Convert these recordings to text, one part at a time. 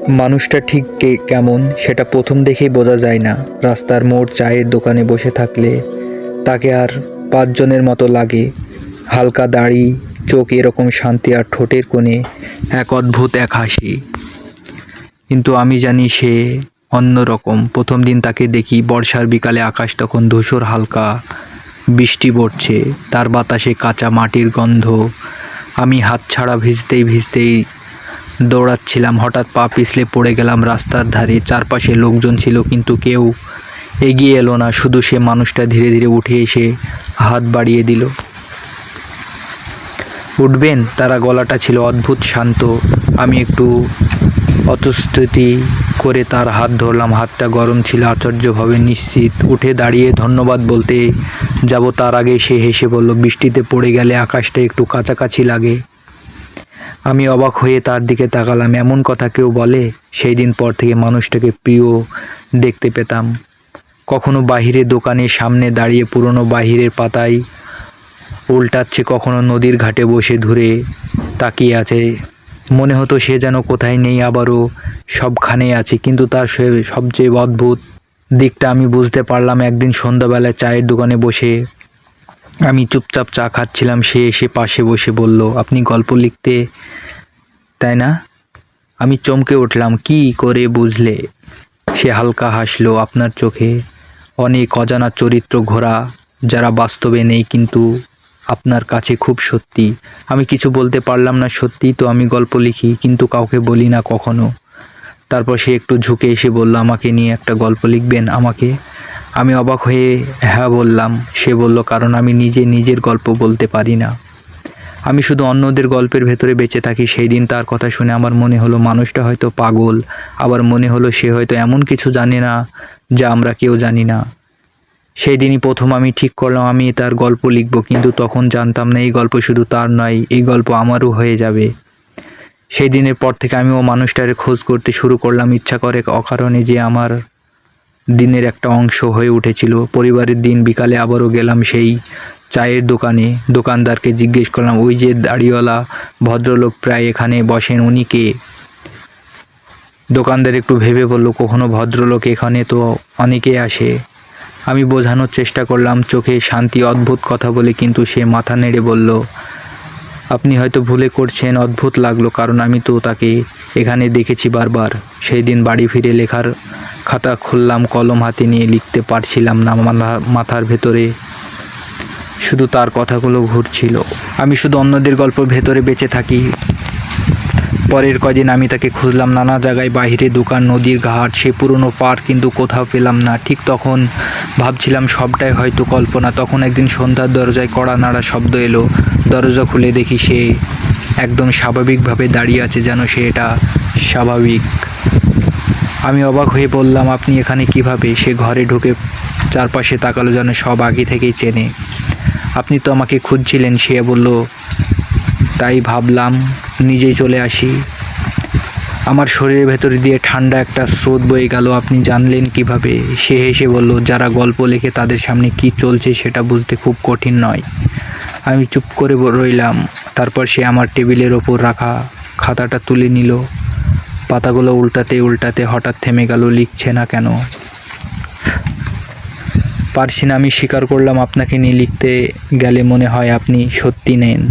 মানুষটা ঠিক কেমন সেটা প্রথম দেখেই বোঝা যায় না। রাস্তার মোড় চায়ের দোকানে বসে থাকলে তাকে আর পাঁচজনের মতো লাগে। হালকা দাড়ি, চোখ এরকম শান্তি, আর ঠোঁটের কোণে এক অদ্ভুত এক হাসি। কিন্তু আমি জানি সে অন্যরকম। প্রথম দিন তাকে দেখি বর্ষার বিকালে, আকাশ তখন ধূসর, হালকা বৃষ্টি পড়ছে, তার বাতাসে কাঁচা মাটির গন্ধ। আমি হাতছাড়া ভিজতেই ভিজতেই দৌড়াচ্ছিলাম, হঠাৎ পা পিছলে পড়ে গেলাম রাস্তার ধারে। চারপাশে লোকজন ছিল কিন্তু কেউ এগিয়ে এলো না। শুধু সে মানুষটা ধীরে ধীরে উঠে এসে হাত বাড়িয়ে দিল। উঠবেন? তারা গলাটা ছিল অদ্ভুত শান্ত। আমি একটু অতস্তুতি করে তার হাত ধরলাম। হাতটা গরম ছিল, আশ্চর্যভাবে নিশ্চিত। উঠে দাঁড়িয়ে ধন্যবাদ বলতে যাব তার আগে সে হেসে বলল, বৃষ্টিতে পড়ে গেলে আকাশটা একটু কাছাকাছি লাগে। আমি অবাক হয়ে তার দিকে তাকালাম। এমন কথা কেউ বলে? সেই দিন পর থেকে মানুষটাকে প্রিয় দেখতে পেতাম। কখনো বাহিরে দোকানের সামনে দাঁড়িয়ে পুরনো বাহিরের পাতায় উল্টাচ্ছে, কখনো নদীর ঘাটে বসে দূরে তাকিয়ে আছে। মনে হতো সে যেন কোথায় নেই, আবারও সবখানেই আছে। কিন্তু তার সবচেয়ে অদ্ভুত দিকটা আমি বুঝতে পারলাম একদিন সন্ধ্যাবেলায় চায়ের দোকানে বসে আমি চুপচাপ চা খাচ্ছিলাম। সে এসে পাশে বসে বলল, আপনি গল্প লিখতে, তাই না? আমি চমকে উঠলাম। কি করে বুঝলে? সে হালকা হাসলো। আপনার চোখে অনেক অজানা চরিত্র ঘোরা, যারা বাস্তবে নেই কিন্তু আপনার কাছে খুব সত্যি। আমি কিছু বলতে পারলাম না। সত্যিই তো আমি গল্প লিখি, কিন্তু কাউকে বলি না কখনো। তারপর সে একটু ঝুঁকে এসে বলল, আমাকে নিয়ে একটা গল্প লিখবেন? আমাকে? আমি অবাক হয়ে হ্যাঁ বললাম। সে বলল, কারণ আমি নিজে নিজের গল্প বলতে পারি না। আমি শুধু অন্যদের গল্পের ভেতরে বেঁচে থাকি। সেই দিন তার কথা শুনে আমার মনে হলো মানুষটা হয়তো পাগল, আবার মনে হলো সে হয়তো এমন কিছু জানে না যা আমরা কেউ জানি না। সেই দিনই প্রথম আমি ঠিক করলাম আমি তার গল্প লিখব, কিন্তু তখন জানতাম না এই গল্প শুধু তার নয়, এই গল্প আমারও হয়ে যাবে। সেই দিনের পর থেকে আমি ও মানুষটার খোঁজ করতে শুরু করলাম, ইচ্ছা করে অকারণে, যে আমার দিনের একটা অংশ হয়ে উঠেছিল। পরিবারের দিন বিকালে আবারও গেলাম সেই চায়ের দোকানে। দোকানদারকে জিজ্ঞেস করলাম, ওই যে দাড়িওয়ালা ভদ্রলোক প্রায় এখানে বসেন, উনি কে? দোকানদার একটু ভেবে বলল, কখনো ভদ্রলোক এখানে তো অনেকেই আসে। আমি বোঝানোর চেষ্টা করলাম, চোখে শান্তি, অদ্ভুত কথা বলে, কিন্তু সে মাথা নেড়ে বলল, আপনি হয়তো ভুলে করছেন। অদ্ভুত লাগলো, কারণ আমি তো তাকে এখানে দেখেছি বারবার। সেই দিন বাড়ি ফিরে লেখার খাতা খুললাম, কলম হাতে নিয়ে লিখতে পারছিলাম না। মাথার ভেতরে শুধু তার কথাগুলো ঘুরছিল। আমি শুধু অন্যদের গল্প ভেতরে বেঁচে থাকি। পরের কয়দিন আমি তাকে খুঁজলাম নানা জায়গায়, বাইরে, দোকান, নদীর ঘাট, সে পুরনো পার্ক, কিন্তু কোথাও পেলাম না। ঠিক তখন ভাবছিলাম সবটাই হয়তো কল্পনা। তখন একদিন সন্ধ্যার দরজায় কড়া নাড়া শব্দ এলো। দরজা খুলে দেখি সে একদম স্বাভাবিকভাবে দাঁড়িয়ে আছে, যেন সে এটা স্বাভাবিক। আমি অবাক হয়ে বললাম, আপনি এখানে কিভাবে? সে ঘরে ঢুকে চারপাশে তাকালো, যেন সব আগে থেকেই চেনে। আপনি তো আমাকে খুঁজছিলেন, সে বলল, তাই ভাবলাম নিজেই চলে আসি। আমার শরীরের ভেতর দিয়ে ঠান্ডা একটা স্রোত বয়ে গেল। আপনি জানলেন কিভাবে? সে হেসে বলল, যারা গল্প লেখে তাদের সামনে কি চলছে সেটা বুঝতে খুব কঠিন নয়। আমি চুপ করে রইলাম। তারপর সে আমার টেবিলের ওপর রাখা খাতাটা তুলে নিল। পাতাগুলো উল্টাতে উল্টাতে হঠাৎ থেমে গেল। লিখছে না কেন? পারছি না। আমি স্বীকার করলাম, আপনাকে নিয়ে লিখতে গেলে মনে হয় আপনি সত্যি নেন।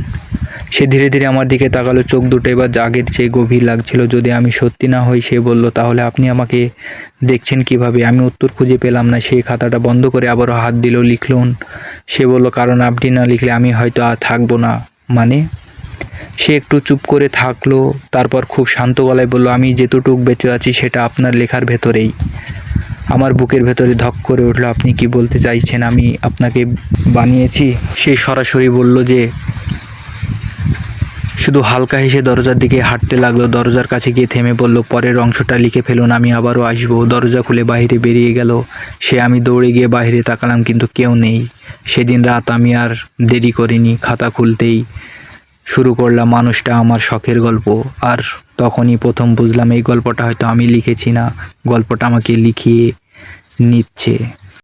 সে ধীরে ধীরে আমার দিকে তাকালো, চোখ দুটো এবার আগের চেয়ে গভীর লাগছিল। যদি আমি সত্যি না হই, সে বলল, তাহলে আপনি আমাকে দেখছেন কিভাবে? আমি উত্তর খুঁজে পেলাম না। সে খাতাটা বন্ধ করে আবারও হাত দিল। লিখলুন। সে বলল, কারণ আপনি না লিখলে আমি হয়তো আর থাকবো না। মানে? সে একটু চুপ করে থাকলো, তারপর খুব শান্ত গলায় বলল, আমি যেতটুক বেঁচে আছি সেটা আপনার লেখার ভেতরেই। আমার বুকের ভেতরে ধক করে উঠল। আপনি কি বলতে চাইছেন আমি আপনাকে বানিয়েছি? সে সরাসরি বলল যে, শুধু হালকা হেসে দরজার দিকে হাঁটতে লাগলো। দরজার কাছে গিয়ে থেমে বলল, পরের অংশটা লিখে ফেলুন, আমি আবারও আসবো। দরজা খুলে বাইরে বেরিয়ে গেল সে। আমি দৌড়ে গিয়ে বাইরে তাকালাম, কিন্তু কেউ নেই। সেদিন রাত আমি আর দেরি করিনি। খাতা খুলতেই শুরু করলাম মানুষটা আমার শখের গল্প। আর তখনই প্রথম বুঝলাম এই গল্পটা হয়তো আমি লিখেছি না, গল্পটা আমাকে লিখিয়ে নিচ্ছে।